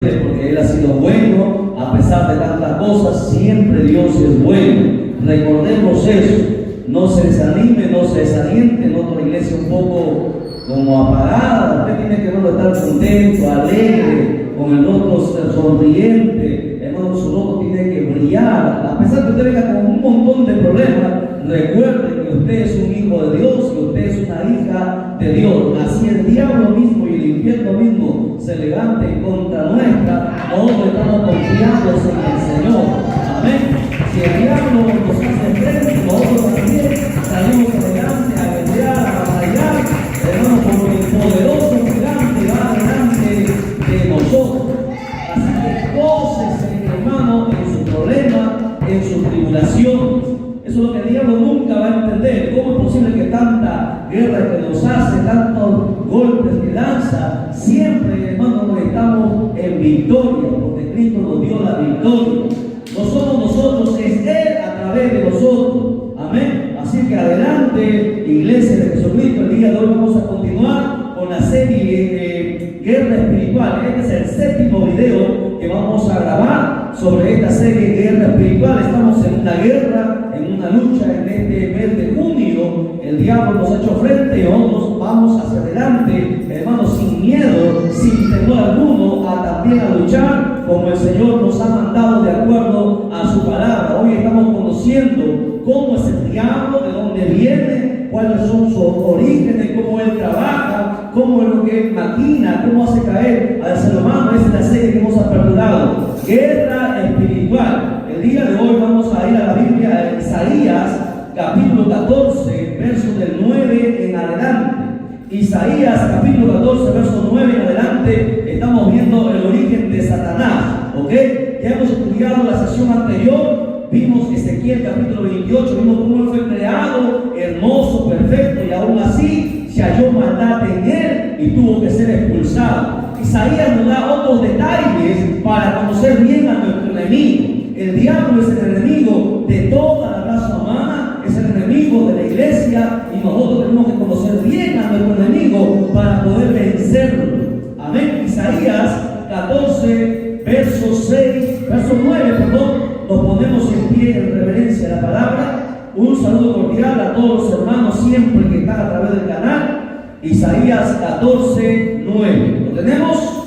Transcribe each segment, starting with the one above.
Usted, porque Él ha sido bueno, a pesar de tantas cosas, siempre Dios es bueno. Recordemos eso. No se desanime, no se desaliente. Noto la iglesia un poco como apagada. Usted tiene que estar contento, alegre, con el rostro sonriente. Hermano, su rostro tiene que brillar. A pesar que usted venga con un montón de problemas, recuerde que usted es un hijo de Dios, que usted es una hija de Dios. Así el diablo mismo y el infierno mismo se levante contra nuestra, nosotros estamos confiando en el Señor. Amén. Si el diablo nos hace frente, nosotros también salimos adelante a pelear, a batallar, hermano, porque el poderoso gigante va delante de nosotros. Así que gócese, hermano, en su problema, en sus tribulaciones. Eso es lo que el diablo nunca va a entender. ¿Cómo es posible que tanta guerra que nos hace, tantos golpes que lanza, siempre, hermano, estamos en victoria? Porque Cristo nos dio la victoria. No somos nosotros, es Él a través de nosotros. Amén. Así que adelante, Iglesia de Jesucristo. El día de hoy vamos a continuar con la serie Guerra Espiritual. Este es el séptimo video que vamos a grabar sobre esta serie Guerra Espiritual. Estamos en una guerra, en una lucha en este mes de junio. El diablo nos ha hecho frente y nosotros vamos hacia adelante, hermanos, sin miedo, sin temor alguno, también a luchar como el Señor nos ha mandado de acuerdo a su palabra. Hoy estamos conociendo cómo es el diablo, de dónde viene, cuáles son sus orígenes, cómo él trabaja, cómo es lo que él maquina, cómo hace caer al ser humano. Esa es la serie que hemos aperturado, Guerra Espiritual. El día de hoy vamos a ir a la Biblia, a Isaías, capítulo 14, verso del 9 en adelante. Isaías, capítulo 14, verso 9 en adelante, estamos viendo el origen de Satanás, ¿ok? Ya hemos estudiado la sesión anterior, vimos Ezequiel, capítulo 28, vimos cómo él fue creado, hermoso, perfecto, y aún así se halló maldad en él y tuvo que ser expulsado. Isaías nos da otros detalles para conocer bien a nuestro enemigo. El diablo es el enemigo de toda la raza humana, es el enemigo de la iglesia, y nosotros tenemos que conocer bien a nuestro enemigo para poder vencerlo. Amén. Isaías 14, verso 9, nos ponemos en pie en reverencia a la palabra. Un saludo cordial a todos los hermanos siempre que están a través del canal. Isaías 14, 9. ¿Lo tenemos?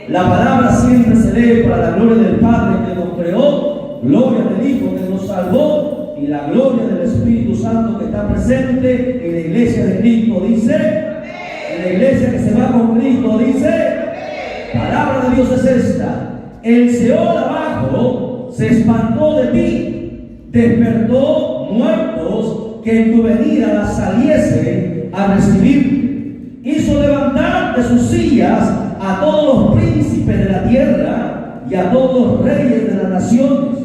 La palabra siempre se lee para la gloria del Padre que nos creó, gloria del Hijo que nos salvó y la gloria del Espíritu Santo que está presente en la iglesia de Cristo. Dice, en la iglesia que se va con Cristo, dice, palabra de Dios es esta: el Seol abajo se espantó de ti, despertó muertos que en tu venida saliesen a recibir, hizo levantar de sus sillas a todos los príncipes de la tierra y a todos los reyes de las naciones.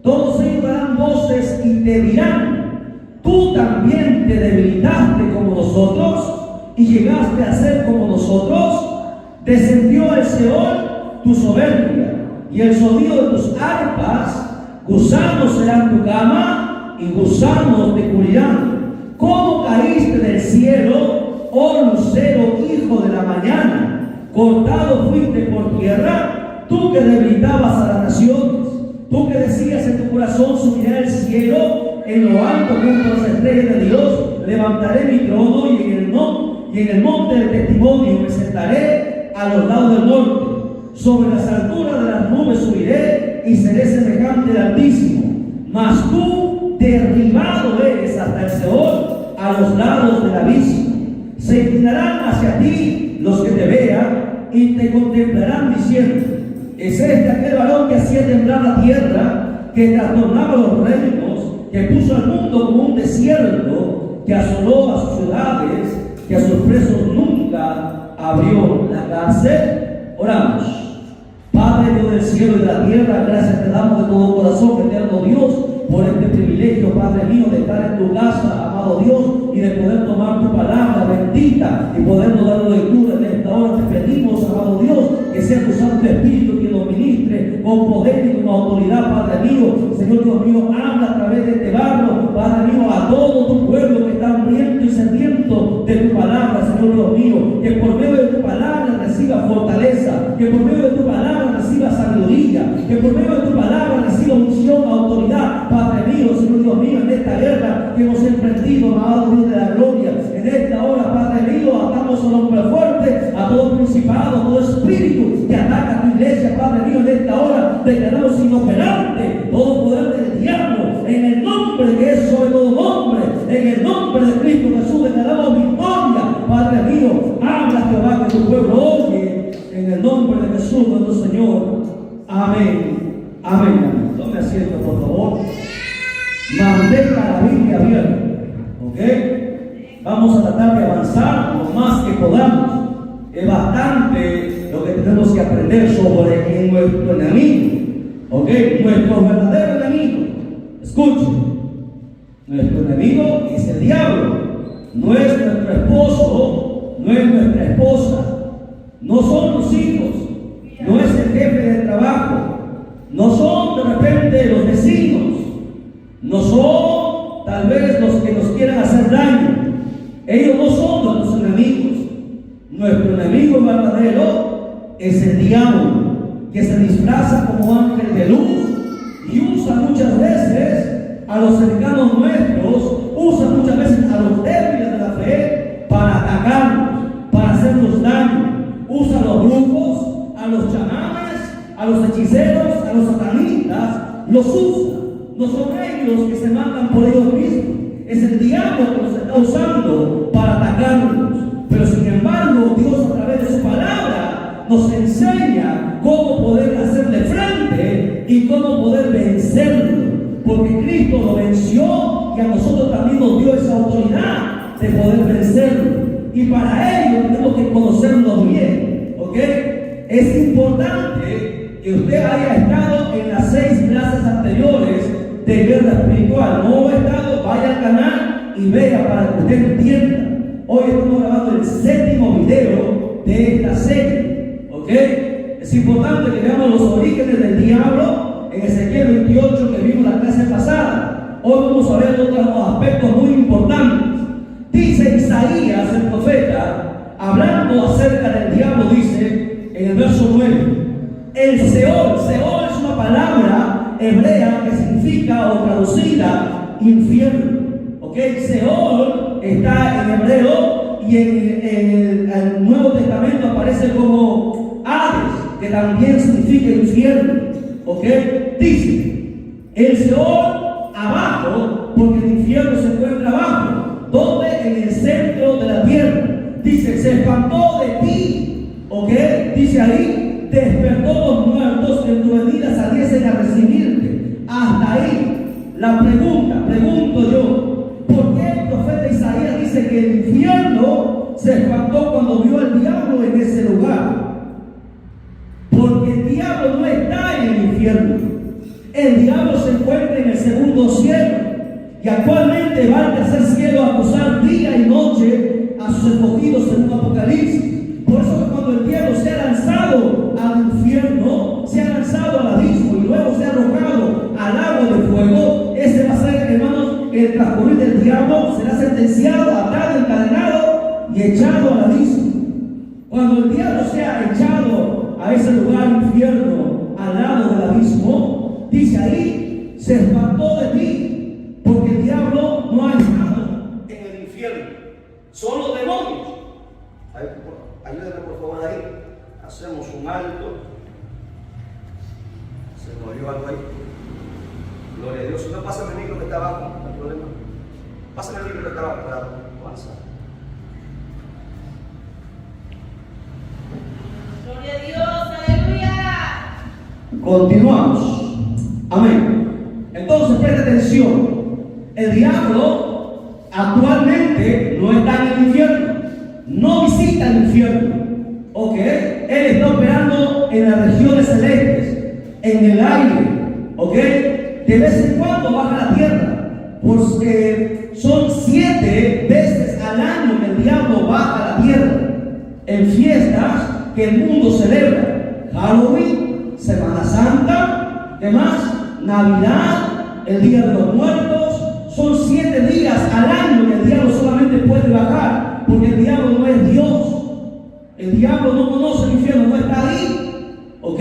Todos ellos darán voces y te dirán: tú también te debilitaste como nosotros y llegaste a ser como nosotros. Descendió el Seol tu soberbia y el sonido de tus arpas. Gusanos serán tu cama y gusanos te cubrirán. ¿Cómo caíste del cielo, oh lucero, hijo de la mañana? Cortado fuiste por tierra, tú que debilitabas a las naciones, tú que decías en tu corazón: subiré al cielo, en lo alto junto a las estrellas de Dios, levantaré mi trono y en el monte del testimonio me sentaré a los lados del norte. Sobre las alturas de las nubes subiré y seré semejante al Altísimo. Mas tú derribado eres hasta el Seol, a los lados del abismo. Se inclinarán hacia ti los que te vean y te contemplarán diciendo: es este aquel varón que hacía temblar la tierra, que trastornaba los reinos, que puso al mundo como un desierto, que asoló a sus ciudades, que a sus presos nunca abrió la cárcel. Oramos. Padre Dios del cielo y de la tierra, gracias te damos de todo corazón, eterno Dios, por este privilegio, Padre mío, de estar en tu casa, amado Dios, y de poder tomar tu palabra bendita y podernos dar lectura en esta hora. Te pedimos, amado Dios, que sea tu Santo Espíritu quien nos ministre con poder y con autoridad, Padre mío. Señor Dios mío, habla a través de este barro, Padre mío, a todo tu pueblo que está hambriento y sediento de tu palabra, Señor Dios mío, que por medio de tu palabra reciba fortaleza, que por medio de tu palabra reciba que por medio de tu palabra reciba unción, autoridad, Padre mío, Señor Dios mío, en esta guerra que hemos emprendido, amado Dios de la gloria. En esta hora, Padre mío, atamos a hombre fuerte, a todo principado, a todo espíritu que ataca a tu iglesia, Padre mío. En esta hora declaramos inoperante todo poder del diablo, en el nombre que es sobre todo nombre, en el nombre de Cristo Jesús declaramos victoria, Padre mío. Habla, Jehová, que tu pueblo oye, en el nombre de Jesús nuestro Señor. Amén. Amén. Tome asiento, por favor. Mantenga la Biblia abierta. ¿Ok? Vamos a tratar de avanzar lo más que podamos. Es bastante lo que tenemos que aprender sobre nuestro enemigo. ¿Ok? Nuestro verdadero enemigo. Escuchen. Nuestro enemigo es el diablo. No es nuestro esposo, no es nuestra esposa, no son los hijos, no es el jefe de trabajo, no son de repente los vecinos, no son tal vez los que nos quieran hacer daño. Ellos no son nuestros enemigos. Nuestro enemigo verdadero es el diablo, que se disfraza como ángel de luz y usa muchas veces a los cercanos nuestros, usa muchas veces a los débiles de la fe para atacarnos, para hacernos daño. Usa a los brujos, a los chamanes, a los hechiceros, a los satanistas, los usa. No son ellos que se mandan por ellos mismos. Es el diablo que los está usando para atacarnos. Pero sin embargo, Dios a través de su palabra nos enseña cómo poder hacerle frente y cómo poder vencerlo. Porque Cristo lo venció y a nosotros también nos dio esa autoridad de poder vencerlo. Y para ello tenemos que conocerlo bien. ¿Ok? Es importante que usted haya estado en las 6 clases anteriores de guerra espiritual. No ha estado, vaya al canal y vea para que usted entienda. Hoy estamos grabando el 7º video de esta serie. ¿Ok? Es importante que veamos los orígenes del diablo en Ezequiel 28 que vimos la clase pasada. Hoy vamos a ver otros aspectos muy importantes. Dice Isaías, el profeta, hablando acerca del diablo, dice en el verso 9, el Seol. Seol es una palabra hebrea que significa o traducida infierno. ¿Ok? Seol está en hebreo y en el Nuevo Testamento aparece como Hades, que también significa infierno. ¿Ok? Dice, el Seol abajo, porque el infierno se encuentra abajo. ¿Dónde? En el centro de la tierra. Dice, se espantó de ti. ¿Ok? Dice ahí, despertó los muertos que en tu venida saliesen a recibirte. Hasta ahí. La pregunto yo, ¿por qué el profeta Isaías dice que el infierno se espantó cuando vio al diablo en ese lugar? Porque el diablo no está en el infierno. El diablo se encuentra en el segundo cielo. Y actualmente va al tercer cielo a acusar día y noche a sus escogidos en un apocalipsis. Por eso que cuando el diablo se ha lanzado al infierno, se ha lanzado al abismo y luego se ha arrojado al agua de fuego, ese va a ser, hermanos, el transcurrir del diablo. Será sentenciado, atado, encadenado y echado al abismo. Cuando el diablo sea echado a ese lugar infierno, al lado del abismo, dice ahí, se espantó de ti. Porque el diablo no ha estado en el infierno, son los demonios. Ayúdenme por favor ahí. Hacemos un alto. Se me olvidó algo ahí. Gloria a Dios. Si no, pásame el micro que está abajo, no hay problema. Pásame el micro que está abajo para avanzar. Gloria a Dios, aleluya. Continuamos. Amén. Entonces presta atención. El diablo actualmente no está en el infierno, no visita el infierno. ¿Ok? Él está operando en las regiones celestes, en el aire. ¿Ok? De vez en cuando baja a la tierra, porque son 7 veces al año que el diablo baja a la tierra, en fiestas que el mundo celebra. Halloween, Semana Santa, ¿qué más? Navidad, el Día de los Muertos. Son 7 días al año que el diablo solamente puede bajar, porque el diablo no es Dios. El diablo no conoce el infierno, no está ahí. ¿Ok?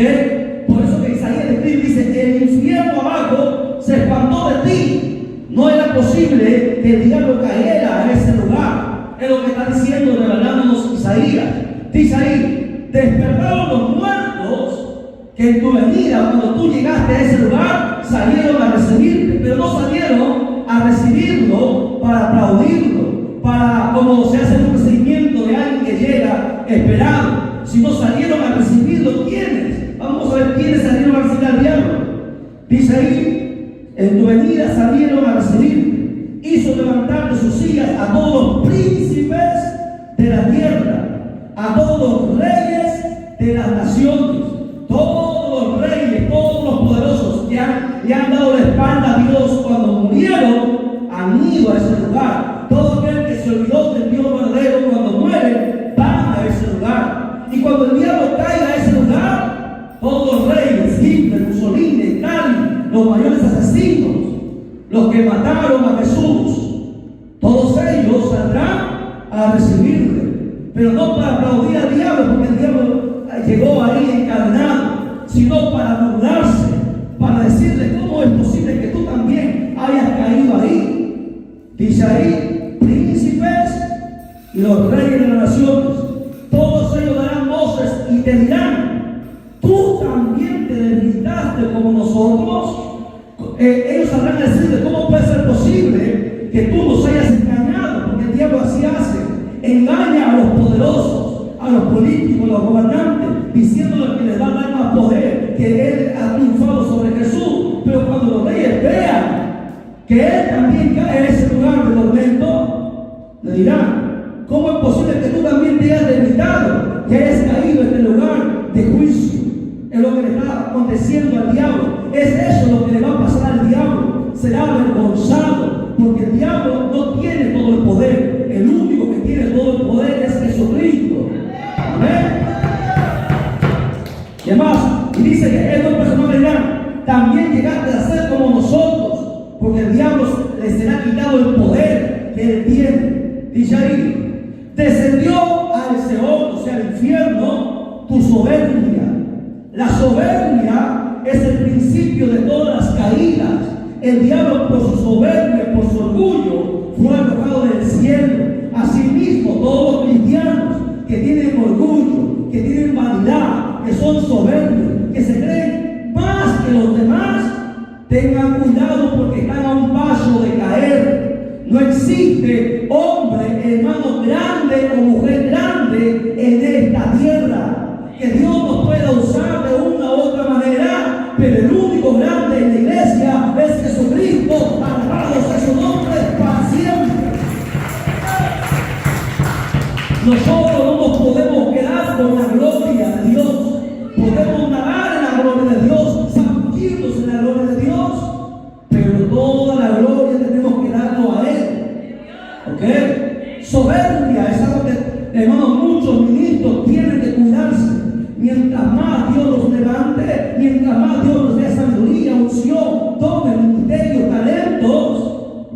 Por eso que Isaías 3 dice, el infierno abajo se espantó de ti. No era posible que el diablo cayera en ese lugar. Es lo que está diciendo, revelándonos Isaías. Dice ahí, despertaron los muertos que en tu venida, cuando tú llegaste a ese lugar, salieron a recibirte, pero no salieron a recibirlo para aplaudirlo, para como se hace un recibimiento de alguien que llega esperado, sino salieron a recibirlo. ¿Quiénes? Vamos a ver quiénes salieron a recibir al diablo. Dice ahí, en tu venida salieron a recibirte, hizo levantar de sus sillas a todos los príncipes de la tierra, a todos los reyes de las naciones. Todos los reyes, todos los poderosos que le han dado la espalda a Dios cuando murieron, han ido a ese lugar. Todo aquel que se olvidó del Dios verdadero cuando muere, van a ese lugar. Y cuando el diablo caiga a ese lugar, todos los reyes, Hitler, Mussolini, Stalin, los mayores asesinos, los que mataron a Jesús, todos ellos saldrán a recibirle. Pero no para aplaudir al diablo, porque el diablo llegó ahí encadenado, sino para burlarse, para decirle cómo es posible que tú también hayas caído ahí. Dice ahí, príncipes y los reyes de las naciones, todos ellos darán voces y te dirán, tú también te debilitaste como nosotros. Ellos sabrán decirle, ¿cómo puede ser posible que tú nos hayas engañado? Porque el diablo así hace, engaña a los poderosos, a los políticos, a los gobernantes, diciéndoles que les va a dar más poder, que Él ha triunfado sobre Jesús. Pero cuando los reyes vean que Él también cae en ese lugar de tormento, le dirán, ¿cómo es posible que tú también te hayas debilitado, que hayas caído en el lugar de juicio? Es lo que le está aconteciendo al diablo. Es eso lo que le va a pasar al diablo. Será avergonzado, porque el diablo no tiene todo el poder. El único que tiene todo el poder es Jesucristo. Amén. Y además, y dice que estos personajes dirán, también llegaste a ser como nosotros, porque el diablo le será quitado el poder que él tiene. Dice ahí, descendió al Seol, o sea, al infierno, tu soberbia. La soberbia es el principio de todas las caídas. El diablo, por su soberbia, por su orgullo, fue arrojado del cielo. Asimismo, todos los cristianos que tienen orgullo, que tienen vanidad, que son soberbios, que se creen más que los demás, tengan cuidado porque están a un paso de caer. No existe hombre, hermano grande o mujer grande en esta tierra. Que Dios nos pueda usar de una u otra manera, pero el único grande en la iglesia es Jesucristo. Alabado sea su nombre para siempre. Nosotros no nos podemos quedar con la gloria de Dios. Podemos nadar en la gloria de Dios, zambullirnos en la gloria de Dios, pero toda la gloria tenemos que darnos a Él. ¿Ok? Soberbia es algo que, hermanos, muchos ministros tienen que cuidarse. Mientras más Dios los levante, mientras más Dios nos dé sabiduría, unción, dones, ministerios, talentos,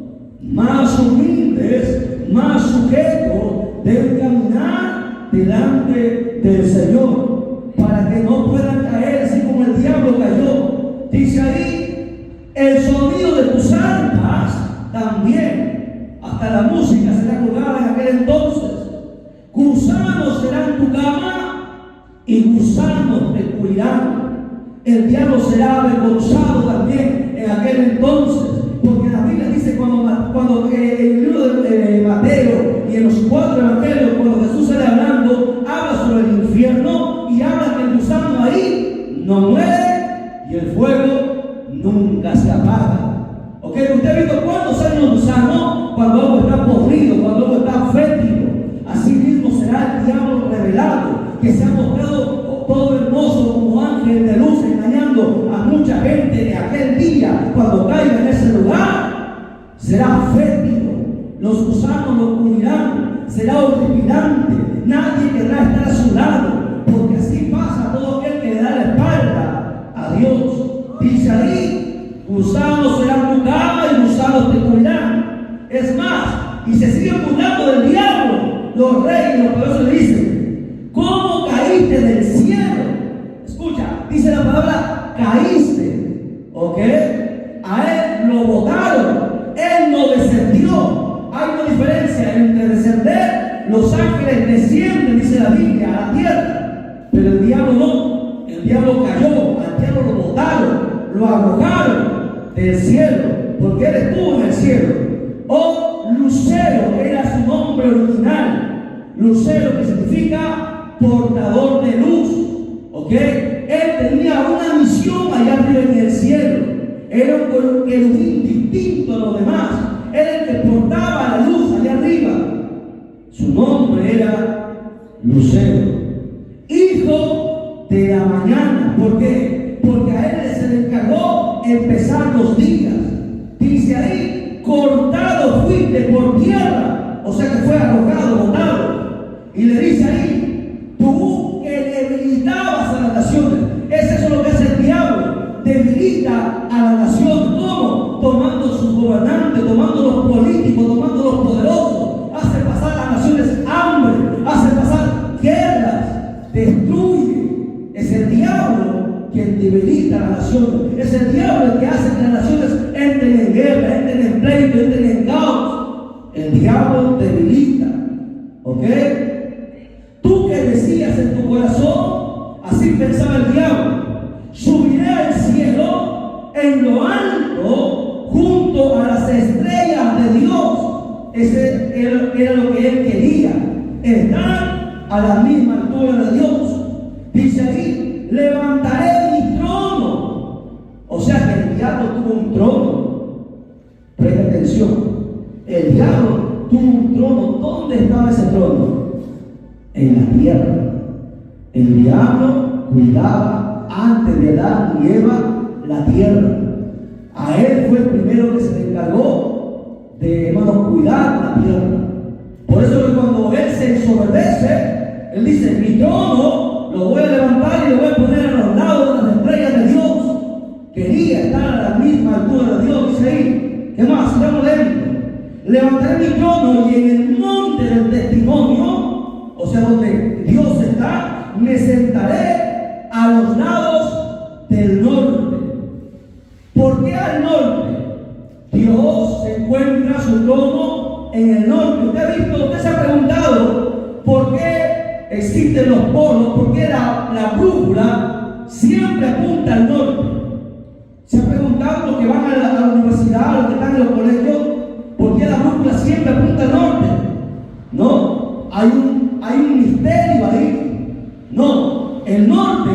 más humildes, más sujetos deben caminar delante del Señor, para que no puedan caer así como el diablo cayó. Dice ahí, el sonido de tus arpas también, hasta la música será colgada en aquel entonces. Gusanos serán tu cama y gusanos te cubrirán. El diablo será avergonzado también en aquel entonces, porque la Biblia dice cuando en el libro de Mateo y en los 4 evangelios, cuando Jesús sale hablando, habla sobre el infierno y habla que el gusano ahí no muere y el fuego nunca se apaga. ¿Ok? ¿Usted ha visto cuándo salen los gusanos? Cuando algo está podrido, cuando algo está fétido. Así mismo será el diablo revelado, que se ha mostrado todo hermoso como ángel de luz, engañando a mucha gente. En aquel día, cuando caiga en ese lugar, será fétido. Los gusanos lo cubrirán, será horripilante. Nadie querrá estar a su lado, porque así pasa todo aquel que le da la espalda a Dios. Dice ahí, gusanos serán tu cama y gusanos te cubrirán. Es más, y se sigue burlando del diablo. Los reyes y los poderosos le dicen, ¿cómo caíste del cielo? Escucha, dice la palabra pasada caíste, ¿ok? A él lo botaron, él no descendió. Hay una diferencia entre descender, los ángeles descienden, dice la Biblia, a la tierra, pero el diablo no, el diablo cayó, al diablo lo botaron, lo arrojaron del cielo, porque él estuvo en el cielo. Lucero era su nombre original, Lucero, que significa portador de luz, ¿ok? Él tenía una misión allá arriba en el cielo, era un querubín distinto a los demás, era el que portaba la luz allá arriba. Su nombre era Lucero, hijo de la mañana. ¿Por qué? Porque a él se le encargó empezar los días. Dice ahí, cortado fuiste por tierra, o sea que fue arrojado, botado. Y le dice ahí, tú que debilitabas a las naciones. Es eso lo que hace el diablo, debilita a la nación. ¿Cómo? Tomando sus gobernantes, tomando los políticos, tomando los poderosos, hace pasar a las naciones hambre, hace pasar guerras, destruye. Es el diablo quien debilita a las naciones. Es el diablo el que hace que las naciones entren en guerra, entren en pleito, entren en caos. El diablo debilita, ¿ok? Tú que decías en tu corazón, así pensaba el diablo, subiré al cielo en lo alto junto a las estrellas de Dios. Ese era lo que él quería, estar a la misma altura de Dios. Dice ahí, levantaré mi trono. O sea que el diablo tuvo un trono. Presta atención. El diablo tuvo un trono. ¿Dónde estaba ese trono? En la tierra. El diablo cuidaba antes de Adán y Eva la tierra. A él fue el primero que se le encargó de, hermanos, cuidar la tierra. Por eso que cuando él se ensoberbece, él dice, mi trono lo voy a levantar y lo voy a poner a los lados de las estrellas de Dios. Quería estar a la misma altura de Dios. Dice ahí, ¿qué más? Sigamos leyendo. Levantaré mi trono y en el monte del testimonio, o sea, donde Dios está, me sentaré a los lados del norte. ¿Por qué al norte? Dios se encuentra su trono en el norte. Usted se ha preguntado por qué existen los polos, por qué la brújula siempre apunta al norte. ¿Se ha preguntado los que van a la universidad, los que están en los colegios, por qué la brújula siempre apunta al norte? No, hay un misterio ahí. No, el norte,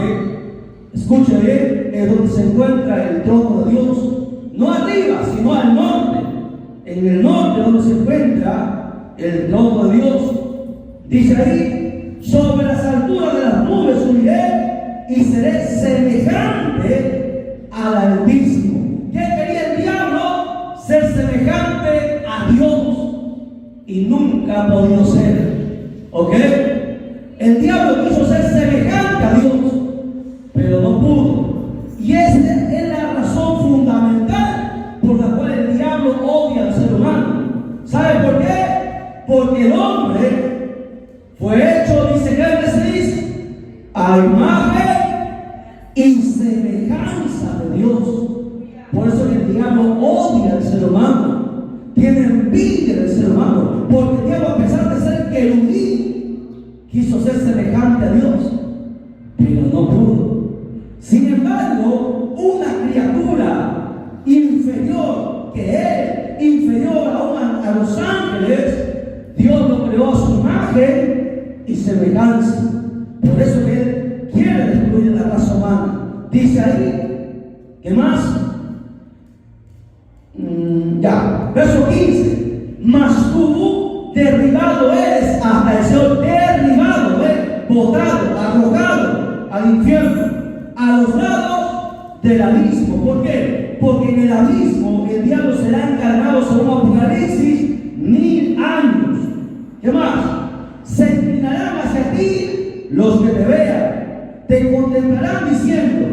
escuche bien, es donde se encuentra el trono de Dios. No arriba, sino al norte. En el norte es donde se encuentra el trono de Dios. Dice ahí, sobre las alturas de las nubes subiré y seré semejante al Altísimo. ¿Qué quería el diablo? Ser semejante a Dios. Y nunca ha podido ser. ¿Ok? El diablo quiso ser semejante a Dios, pero no pudo. Y esa es la razón fundamental por la cual el diablo odia al ser humano. ¿Sabe por qué? Porque el hombre fue hecho, dice Génesis 6, a imagen y semejanza de Dios. Por eso el diablo odia al ser humano, tiene envidia del ser humano, porque el diablo, a pesar de ser querubín, quiso ser semejante a Dios, pero no pudo. Sin embargo, una criatura inferior que él, inferior a los ángeles, Dios lo creó a su imagen y semejanza. Por eso que él quiere destruir la raza humana. Dice ahí, ¿qué más? Verso 15. Mas tú derribado eres hasta el Señor, derribado, botado, arrojado al infierno, a los lados del abismo. ¿Por qué? Porque en el abismo el diablo será encargado, según Apocalipsis, 1000 años. ¿Qué más? Se inclinarán hacia ti los que te vean, te contemplarán diciendo,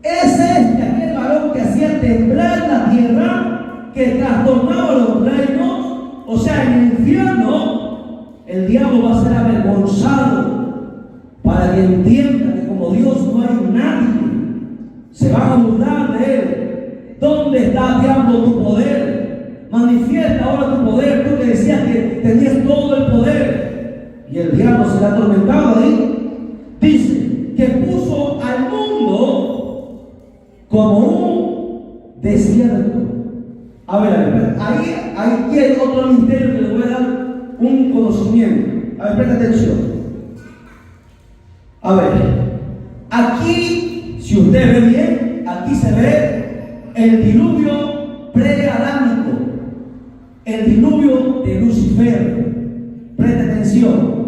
¿es este aquel varón que hacía temblar la tierra, que trastornaba los reinos? O sea, en el infierno el diablo va a ser avergonzado, para que entienda que como Dios no hay nadie Se van a burlar de él. ¿Dónde está, diablo, tu poder? Manifiesta ahora tu poder. Tú que decías que tenías todo el poder. Y el diablo se le ha atormentado ahí. Dice que puso al mundo como un desierto. A ver, ahí hay otro misterio que le voy a dar un conocimiento. A ver, presta atención. A ver, aquí, si usted ve bien, aquí se ve el diluvio preadámico, el diluvio de Lucifer. Presta atención.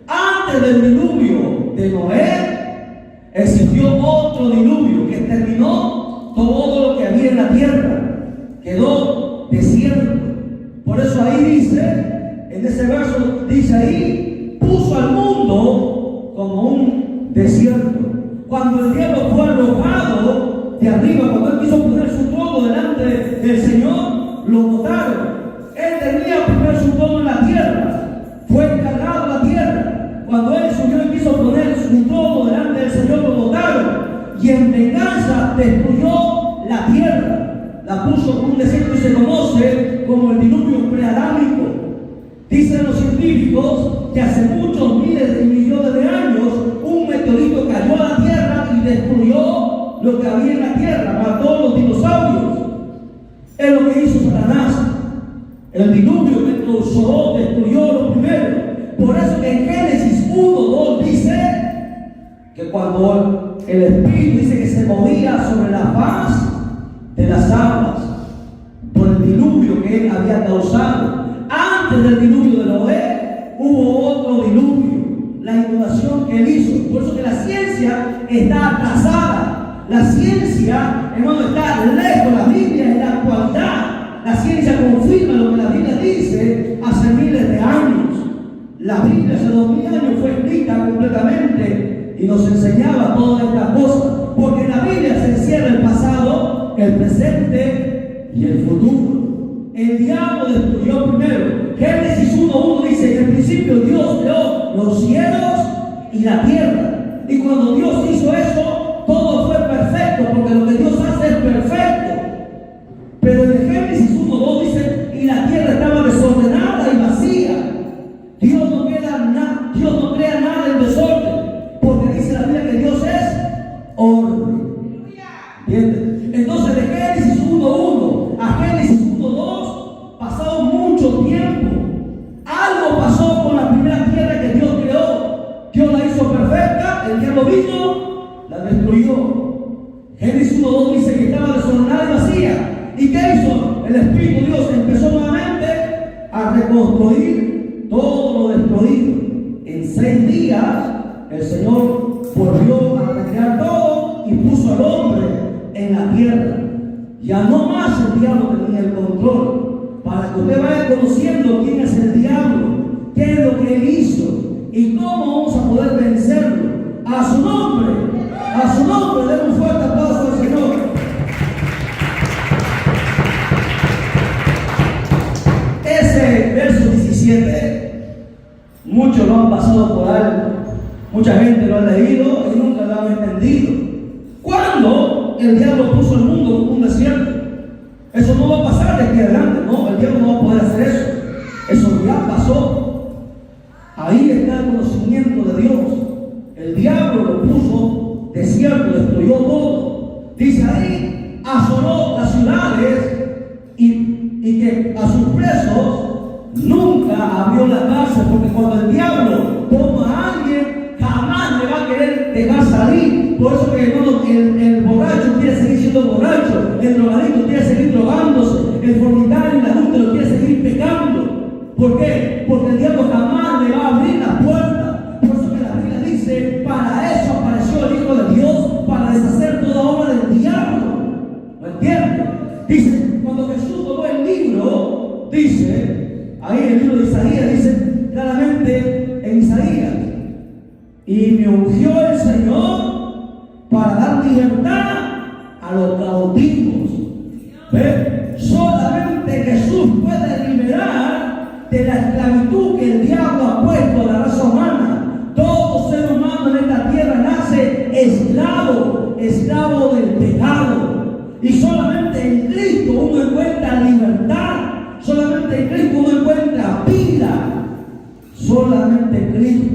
Antes del diluvio de Noé, existió otro diluvio que terminó todo lo que había en la tierra. Quedó desierto. Por eso ahí dice, en ese verso dice ahí, puso al mundo como un desierto. Cuando el diablo fue arrojado de arriba, cuando él quiso poner su trono delante del Señor, lo botaron. Él tenía que poner su trono en la tierra, fue encargado de la tierra. Cuando él subió y quiso poner su trono delante del Señor, lo botaron. Y en venganza destruyó la tierra. La puso como un desierto y se conoce como el diluvio preadámico. Dicen los científicos que hace muchos miles de millones de años un meteorito cayó a la tierra y destruyó lo que había en la tierra, mató a los dinosaurios. Es lo que hizo Satanás. El diluvio que causó destruyó lo primero. Por eso que en Génesis 1:2 dice que cuando el Espíritu dice que se movía sobre la faz de las aguas por el diluvio que él había causado. Antes del diluvio de Noé hubo otro diluvio, la inundación que él hizo. Por eso que la ciencia está atrasada. La ciencia, hermano, está lejos. La Biblia es la actualidad. La ciencia confirma lo que la Biblia dice hace miles de años. La Biblia hace 2000 años fue escrita completamente y nos enseñaba todas estas cosas. Porque en la Biblia se encierra el pasado, el presente y el futuro. El diablo destruyó primero. Génesis 1:1 dice que en el principio Dios creó los cielos y la tierra. Y cuando Dios hizo eso, todo fue perfecto, porque lo que Dios hace es perfecto. Pero en Génesis 1:2 dice, y la tierra estaba desordenada y vacía. Dios no crea nada en desorden, porque dice la Biblia que Dios es orden. ¿Entiendes? Entonces de Génesis 1:1 a Génesis 1:2 pasado mucho tiempo. Algo pasó con la primera tierra que Dios creó. Dios la hizo perfecta, el diablo vino, la destruyó. Génesis 1:2 dice que estaba desordenada y vacía. ¿Y qué hizo? El Espíritu de Dios empezó nuevamente a reconstruir todo lo destruido. En 6 días el Señor volvió a recrear todo y puso al hombre en la tierra. Ya no más el diablo tenía el control. Para que usted vaya conociendo quién es el diablo, qué es lo que él hizo y cómo vamos a poder vencerlo. A su nombre, den un fuerte aplauso al Señor. Ese verso 17, muchos lo han pasado por alto, mucha gente lo ha leído y nunca lo han entendido. ¿Cuándo el diablo puso el mundo como un desierto? Eso no va a pasar de aquí adelante, no, el diablo no va a poder hacer eso. Eso ya pasó. Ahí está el conocimiento de Dios. El diablo lo puso desierto, destruyó todo. Dice ahí, asoló las ciudades y que a sus presos nunca abrió la cárcel, porque cuando el diablo toma a alguien, jamás le va a querer dejar salir. Por eso que hermano, el borracho quiere seguir siendo borracho, el drogadicto quiere seguir drogándose, el fornicario y el adúltero quiere seguir pecando. ¿Por qué? Porque el diablo jamás le va a abrir la puerta. Por eso que la Biblia dice, para eso apareció el Hijo de Dios, para deshacer toda obra del diablo. ¿Lo entiendes? Dice, cuando Jesús tomó el libro, dice, ahí en el libro de Isaías, dice claramente en Isaías, y me ungió el Señor para dar libertad a los cautivos. ¿Ve? Solamente Jesús puede liberar de la esclavitud que el diablo ha puesto a la raza humana. Todo ser humano en esta tierra nace esclavo del pecado. Y solamente en Cristo uno encuentra libertad. Solamente en Cristo uno encuentra vida. Solamente en Cristo.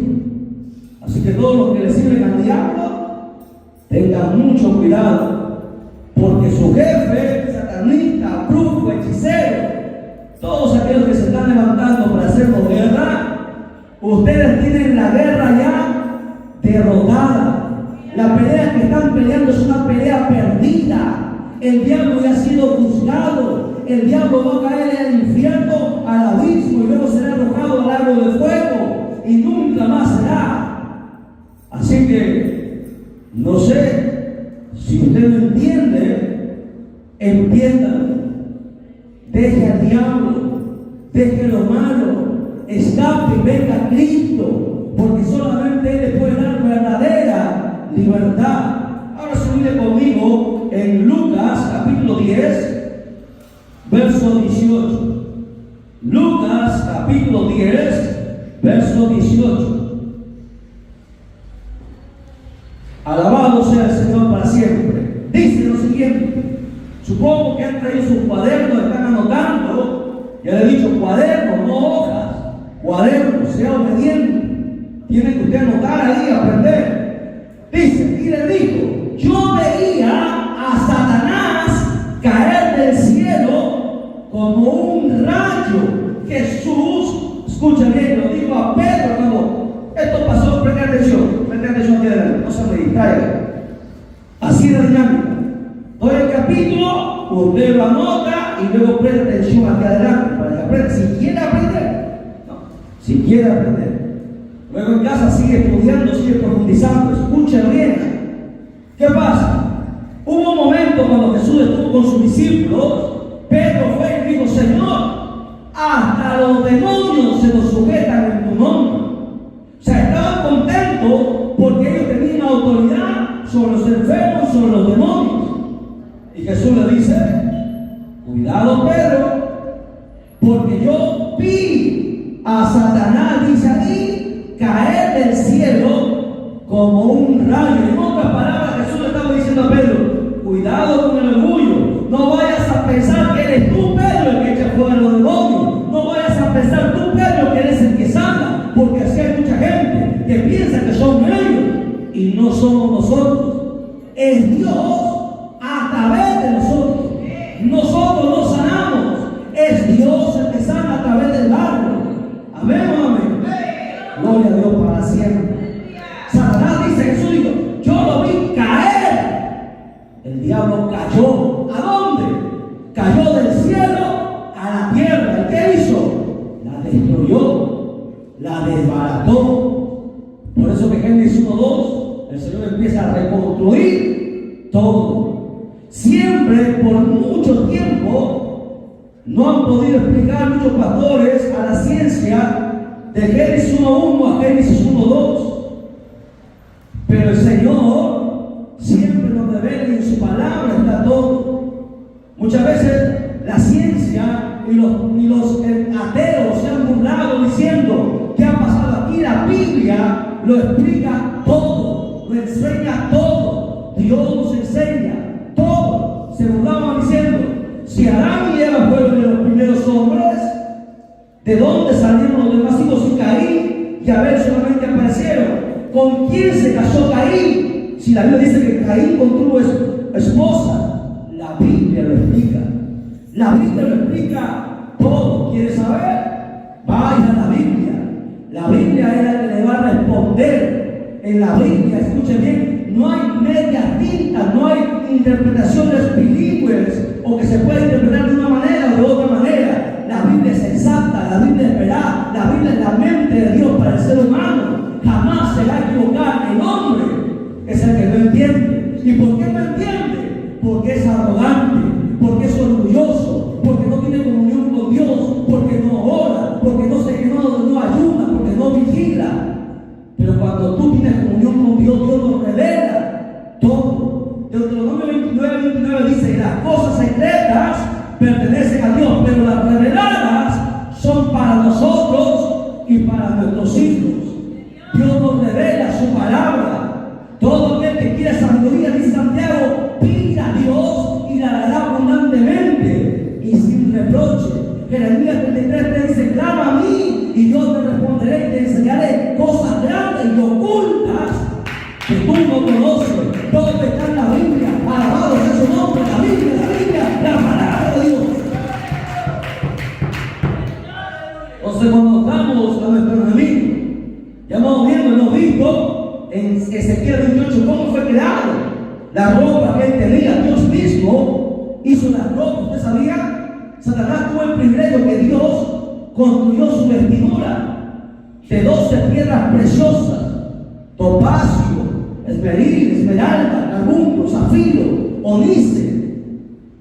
Así que todos los que le sirven al diablo, tengan mucho cuidado. Porque su jefe, satanista, brujo, hechicero, todos aquellos que se están levantando para hacernos guerra, ustedes tienen la guerra ya derrotada. La pelea que están peleando es una pelea perdida. El diablo ya ha sido juzgado. El diablo va a caer al infierno, al abismo, y luego será arrojado al lago de fuego. Y nunca más será. Así que, no sé, si usted no entiende, entiéndalo. Deje al diablo, deje lo malo, escape y venga a Cristo, porque solamente Él le puede dar verdadera libertad. Ahora subirle conmigo en Lucas capítulo 10, verso 18. Lucas capítulo 10, verso 18. Alabado sea el Señor para siempre. Dice lo siguiente. Supongo que han traído sus cuadernos, están anotando. Ya le he dicho cuadernos, no hojas. Cuadernos, sea obediente. Tiene que usted anotar ahí, aprender. Dice, y le dijo: yo veía a Satanás caer del cielo como un rayo. Jesús, escucha bien, lo dijo a Pedro cuando esto pasó. Prende atención aquí adelante, no se me distraiga. Así de dinámica. Doy el capítulo, usted lo anota y luego preste atención aquí adelante para que aprenda. Si quiere aprender, no, si quiere aprender. Luego en casa sigue estudiando, sigue profundizando, escucha bien. ¿Qué pasa? Hubo un momento cuando Jesús estuvo con sus discípulos, Pedro fue y dijo: Señor, hasta los demonios se nos sujetan en tu nombre. O sea, estaban contentos porque ellos tenían autoridad sobre los enfermos, sobre los demonios. Y Jesús le dice: cuidado, Pedro, porque yo vi a Satanás, dice ahí, caer del cielo como un rayo. En otras palabras, Jesús le estaba diciendo a Pedro: cuidado con el orgullo. No vayas a pensar que eres tú, Pedro, el que echa fuera los demonios. No vayas a pensar tú, Pedro, que eres el que sana. Porque así hay mucha gente que piensa que son ellos y no somos nosotros. Es Dios a través de nosotros. Nosotros no sanamos. Es Dios el que sana a través del barro. Amén o amén. Gloria a Dios para siempre. Satanás, dice Jesús, dijo: yo lo vi caer. El diablo cayó. ¿A dónde? Cayó del cielo a la tierra. ¿Y qué hizo? La destruyó, la desbarató. Por eso que Génesis 1:2, el Señor empieza a reconstruir todo. Siempre, por mucho tiempo, no han podido explicar muchos pastores a la ciencia de Génesis 1:1 a Génesis 1:2. Pero el Señor siempre nos revela y en su palabra está todo. Muchas veces la ciencia y los ateos se han burlado diciendo: ¿qué ha pasado aquí? La Biblia lo explica todo, lo enseña todo. Dios nos enseña todo. Se burlaban diciendo: si Adán y Eva fueron de los primeros hombres, ¿de dónde salieron los demás hijos? Y Caín y Abel solamente aparecieron. ¿Con quién se casó Caín? Si la Biblia dice que Caín contuvo esposa, la Biblia lo explica. La Biblia lo explica todo. ¿Quieres saber? Vaya a la Biblia. La Biblia es la que le va a responder. En la Biblia, escuche bien, no hay media tinta, no hay interpretaciones bilingües o que se pueda interpretar de una manera o de otra manera. La Biblia es exacta, la Biblia es veraz, la Biblia es la mente de Dios para el ser humano. Jamás se va a equivocar. El hombre es el que no entiende. ¿Y por qué no entiende? Porque es arrogante, porque es orgulloso, porque no tiene comunión con Dios, porque no ora, porque no ayuna, porque no vigila. Pero cuando tú tienes comunión con Dios, Dios nos revela todo. Deuteronomio 29 dice: las cosas secretas pertenecen a Dios, pero las reveladas son para nosotros y para nuestros hijos. Dios nos revela su palabra. Todo aquel que quiera sabiduría, dice Santiago, pida a Dios y la Jeremías 33 te dice: clama a mí y yo te responderé y te enseñaré cosas grandes y ocultas que tú no conoces. Todo está en la Biblia. Alabado sea su nombre. La Biblia, la palabra de Dios. Entonces, cuando estamos a nuestro enemigo, ya hemos viendo, hemos visto en Ezequiel 28 cómo fue creado. La ropa que él tenía, Dios mismo hizo las ropas. ¿Usted sabía? Satanás tuvo el privilegio que Dios construyó su vestidura de 12 piedras preciosas: topacio, esmeril, esmeralda, carbunclo, zafiro, onice.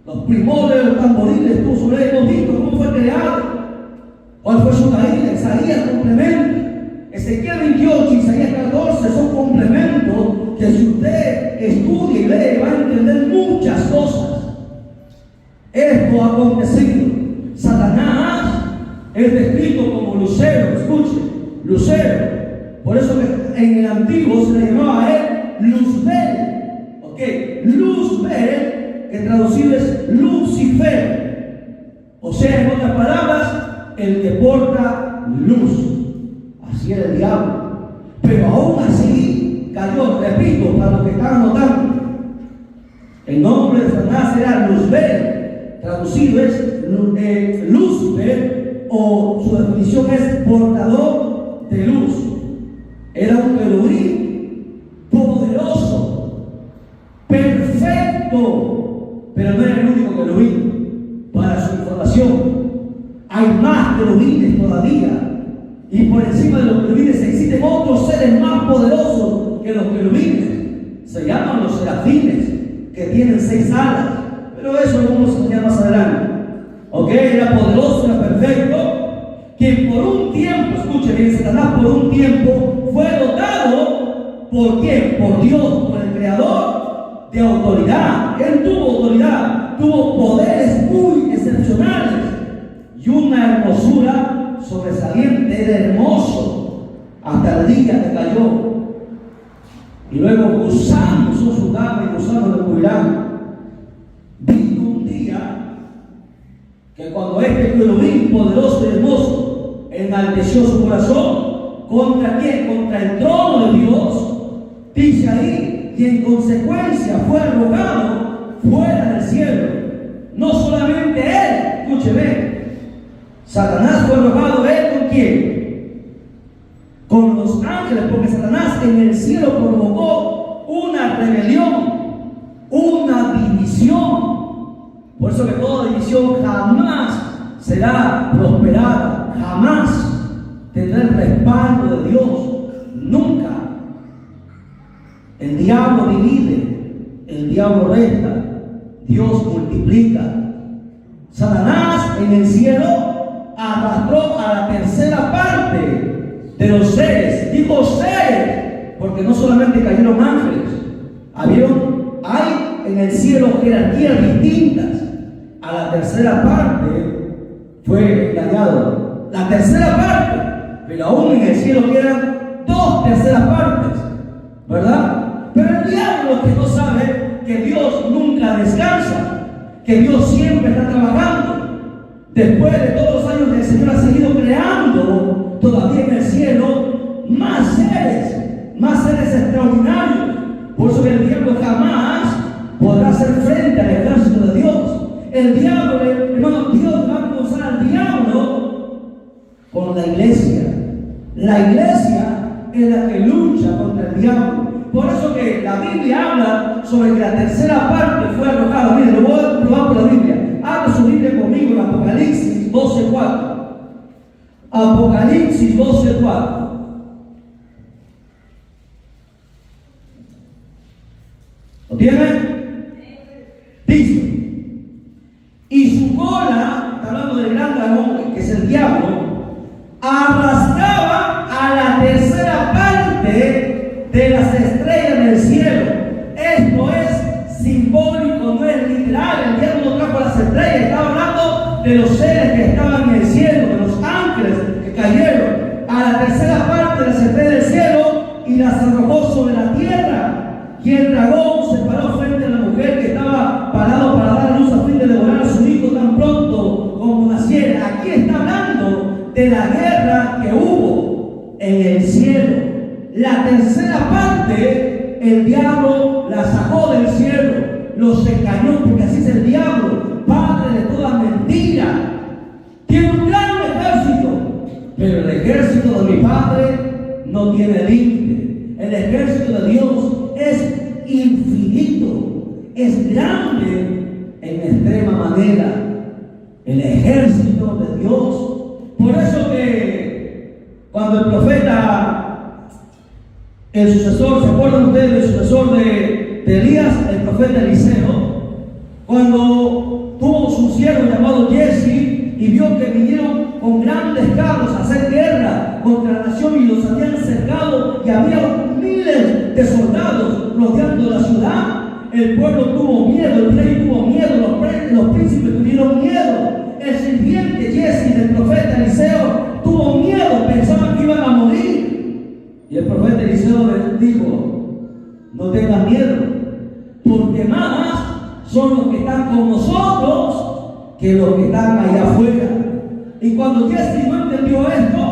Los primores de los tamboriles estuvo sobre él. Hemos visto cómo fue creado. ¿Cuál fue su caída? Isaías complementa. Ezequiel 28 y Isaías 14 son complementos que, si usted estudia y lee, va a entender muchas cosas. Esto ha acontecido. Satanás es descrito como lucero. Escuche, lucero. Por eso que en el antiguo se le llamaba a él Luzbel. Ok, Luzbel, que traducido es Lucifer. O sea, en otras palabras, el que porta luz. Así era el diablo. Pero aún así cayó. Repito, para los que están anotando, el nombre de Satanás era Luzbel. Traducido es Lucifer, o su definición es portador de luz. Era un querubín poderoso, perfecto, pero no era el único querubín. Para su información, hay más querubines todavía, y por encima de los querubines existen otros seres más poderosos que los querubines. Se llaman los serafines, que tienen 6 alas, pero eso lo vamos a enseñar más adelante. Ok, era poderoso, era perfecto, que por un tiempo, escuche bien, Satanás por un tiempo fue dotado, ¿por quién? Por Dios, por el Creador, de autoridad. Él tuvo autoridad, tuvo poderes muy excepcionales y una hermosura sobresaliente. Era hermoso hasta el día que cayó. Y luego gusanos son su dama y gusanos lo cubrirán. Vino un día que, cuando este querubín poderoso y hermoso enalteció su corazón, ¿contra quién? Contra el trono de Dios. Dice ahí, y en consecuencia fue arrojado fuera del cielo. No solamente él, escúcheme, Satanás fue arrojado. ¿Él con quién? Con los ángeles, porque Satanás en el cielo provocó una rebelión, una división. Por eso que toda división jamás será prosperada, jamás tendrá el respaldo de Dios, nunca. El diablo divide, el diablo resta, Dios multiplica. Satanás en el cielo arrastró a la tercera parte de los seres. Digo seres, porque no solamente cayeron ángeles, hay en el cielo jerarquías distintas. A la tercera parte fue engañado. La tercera parte, pero aún en el cielo quedan 2 terceras partes, ¿verdad? Pero el diablo, que no sabe que Dios nunca descansa, que Dios siempre está trabajando. Después de todos los años, el Señor ha seguido creando todavía en el cielo más seres extraordinarios. Por eso que el diablo jamás podrá hacer frente al ejército de Dios. El diablo, hermano, Dios va a usar al diablo con la iglesia. La iglesia es la que lucha contra el diablo. Por eso que la Biblia habla sobre que la tercera parte fue arrojada. Miren, lo voy a probar por la Biblia. Abra su Biblia conmigo en Apocalipsis 12:4. Apocalipsis 12:4. ¿Lo tienen? Dice: y su cola, está hablando del gran dragón, que es el diablo, arrastraba a la tercera parte de las estrellas del cielo. Esto es simbólico, no es literal. El diablo no trajo las estrellas, estaba hablando de los seres que estaban en el cielo, de los ángeles que cayeron a la tercera parte de las estrellas del cielo y las arrojó sobre la tierra. Y el dragón se paró frente a la mujer que estaba parado para dar a luz a fin de devorar a su hijo tan pronto como naciera. ¿A de la guerra que hubo en el cielo. La tercera parte, el diablo la sacó del cielo, los engañó, porque así es el diablo, padre de toda mentira. Tiene un gran ejército, pero el ejército de mi Padre no tiene límite. El ejército de Dios es infinito, es grande en extrema manera. El ejército de Dios. Por eso que cuando el profeta, el sucesor, ¿se acuerdan ustedes del sucesor de Elías, el profeta Eliseo? Cuando tuvo su siervo llamado Jesse y vio que vinieron con grandes carros a hacer guerra contra la nación y los habían cercado y había miles de soldados rodeando la ciudad, el pueblo tuvo miedo, el rey tuvo miedo, los príncipes tuvieron miedo. El sirviente Jesse del profeta Eliseo tuvo miedo, pensaban que iban a morir. Y el profeta Eliseo les dijo: no tengan miedo, porque más son los que están con nosotros que los que están allá afuera. Y cuando Jesse no entendió esto,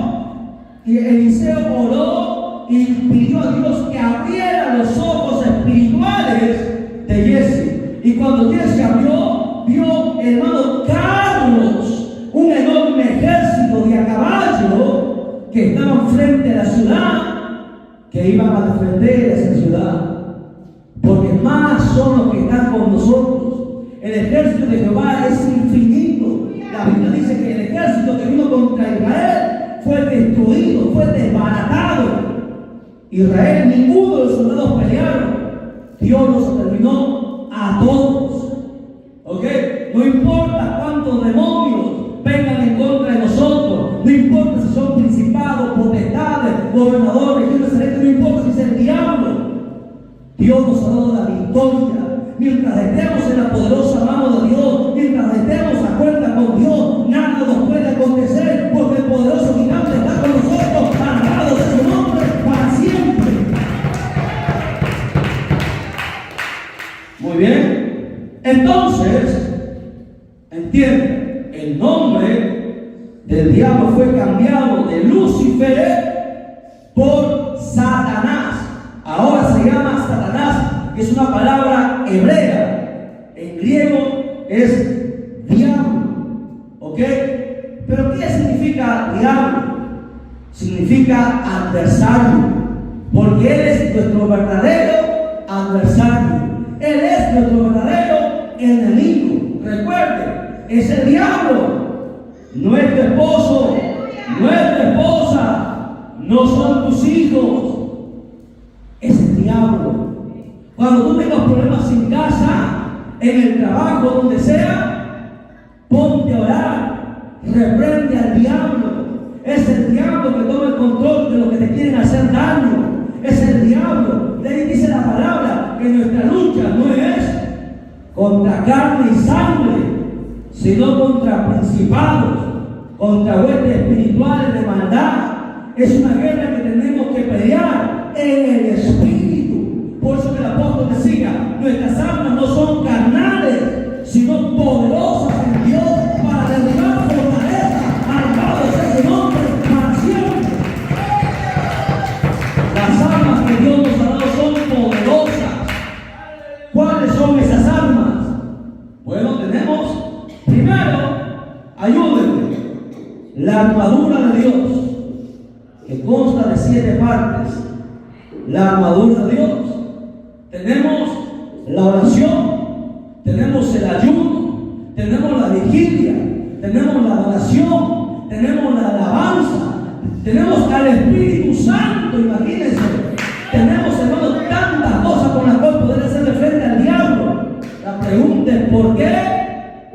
y Eliseo oró y pidió a Dios que abriera los ojos espirituales de Jesse. Y cuando Jesse abrió, vio, hermano, carros, un enorme ejército de a caballo que estaban frente a la ciudad, que iban a defender esa ciudad. Porque más son los que están con nosotros. El ejército de Jehová es infinito. La Biblia dice que el ejército que vino contra Israel fue destruido, fue desbaratado. Israel, ninguno de los soldados pelearon. Dios los terminó a todos. ¿Ok? No importa cuántos demonios vengan en contra de nosotros, no importa si son principados, potestades, gobernadores, no importa si es el diablo. Dios nos ha dado la victoria. Mientras estemos en la poderosa mano de Dios, mientras estemos a cuenta con Dios, nada nos puede acontecer, porque el poderoso gigante está con nosotros, alabado sea su nombre para siempre. Muy bien. Entonces, entienden, el nombre del diablo fue cambiado de Lucifer por Satanás. Ahora se llama Satanás, que es una palabra hebrea. En griego es diablo. ¿Ok? Pero ¿qué significa diablo? Significa adversario. Porque Él es nuestro verdadero adversario. Él es nuestro verdadero enemigo. Recuerde, es el diablo. No es tu esposo, no es tu esposa, no son tus hijos. Es el diablo. Cuando tú tengas problemas en casa, en el trabajo, donde sea, ponte a orar, reprende al diablo. Es el diablo que toma el control de lo que te quieren hacer daño. Es el diablo. De ahí dice la palabra que nuestra lucha no es contra carne y sangre, sino contra principados, contra huestes espirituales de maldad. Es una guerra que tenemos que pelear en el espíritu. Por eso que el apóstol decía: nuestras armas no son carnales, sino poderosas en Dios para derribar fortaleza. Alabado sea su nombre para siempre. Las armas que Dios nos ha dado son poderosas. ¿Cuáles son esas armas? Bueno, tenemos primero, ayúdenme, la armadura de Dios, que consta de 7 partes. La armadura de Dios. Tenemos la oración, tenemos el ayuno, tenemos la vigilia, tenemos la adoración, tenemos la alabanza, tenemos al Espíritu Santo, imagínense. Tenemos, hermanos, tantas cosas con las cuales poder hacerle frente al diablo. La pregunta es: ¿por qué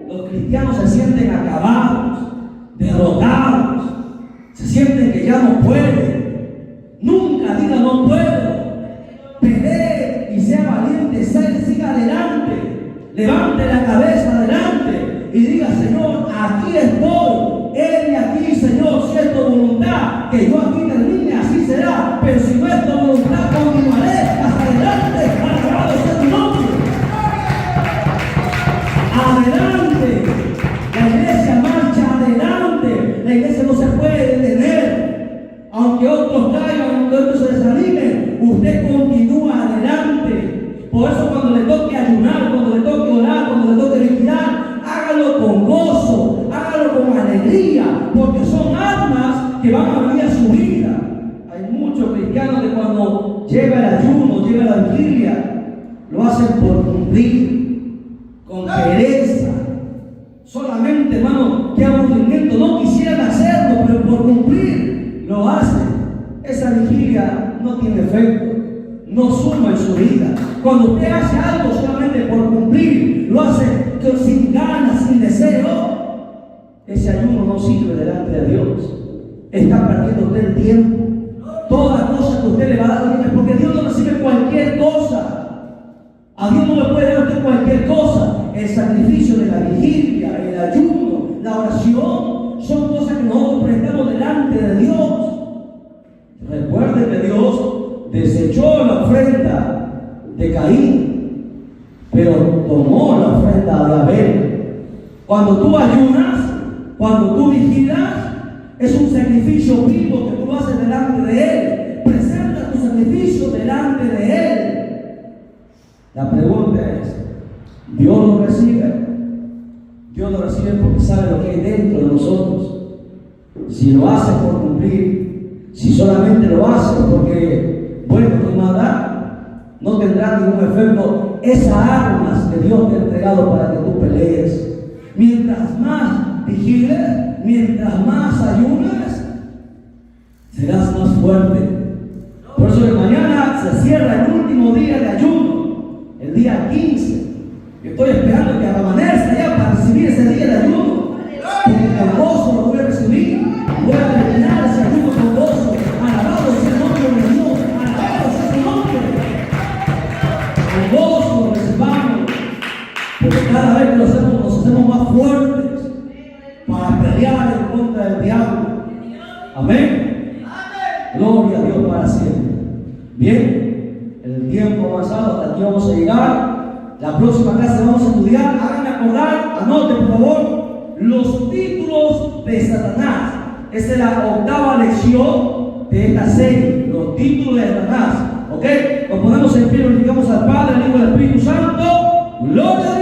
los cristianos se sienten acabados, derrotados? Se sienten que ya no pueden. Nunca diga no puedo. Pelee y sea valiente, siga adelante. Levante la cabeza adelante y diga: Señor, aquí estoy. He aquí, Señor, si es tu voluntad, que yo aquí termine, así será. Pero si no es tu voluntad, continuaré hasta adelante. Alabado sea tu nombre. Adelante. La iglesia marcha adelante. La iglesia no se puede Cuando usted hace algo solamente por cumplir, lo hace sin ganas, sin deseo, ese ayuno no sirve delante de Dios. Está perdiendo usted el tiempo. Todas las cosas que usted le va a dar a Dios, porque Dios no recibe cualquier cosa. A Dios no le puede dar usted cualquier cosa. El sacrificio de la vigilia, el ayuno, la oración, son cosas que nosotros prestamos delante de Dios. Recuerde que Dios desechó la ofrenda de Caín, pero tomó la ofrenda de Abel. Cuando tú ayunas, cuando tú vigilas, es un sacrificio vivo que tú haces delante de Él. Presenta tu sacrificio delante de Él. La pregunta es, ¿Dios lo recibe? Dios lo recibe porque sabe lo que hay dentro de nosotros. Si lo hace por cumplir, si solamente lo hace porque, bueno, tu maldad, no tendrá ningún efecto. Esas armas que Dios te ha entregado para que tú pelees. Mientras más vigiles, mientras más ayunas, serás más fuerte. Por eso que mañana se cierra el último día de ayuno, el día 15. Yo estoy esperando que amanezca ya para recibir ese día de ayuno, porque con gozo lo voy a recibir. Voy a terminar ese ayuno con gozo. Alabado sea el nombre de Dios, alabado sea su nombre. Con gozo lo recibamos, porque cada vez que lo hacemos, nos hacemos más fuertes para pelear en contra del diablo. Amén. Gloria a Dios para siempre. Bien, el tiempo avanzado, hasta aquí vamos a llegar. La próxima clase vamos a estudiar, háganme acordar, anoten por favor, los títulos de Satanás. Esta es la octava lección de esta serie, los títulos de Satanás. ¿Ok? Nos ponemos en pie, glorificamos al Padre, al Hijo y al Espíritu Santo. Gloria a Dios.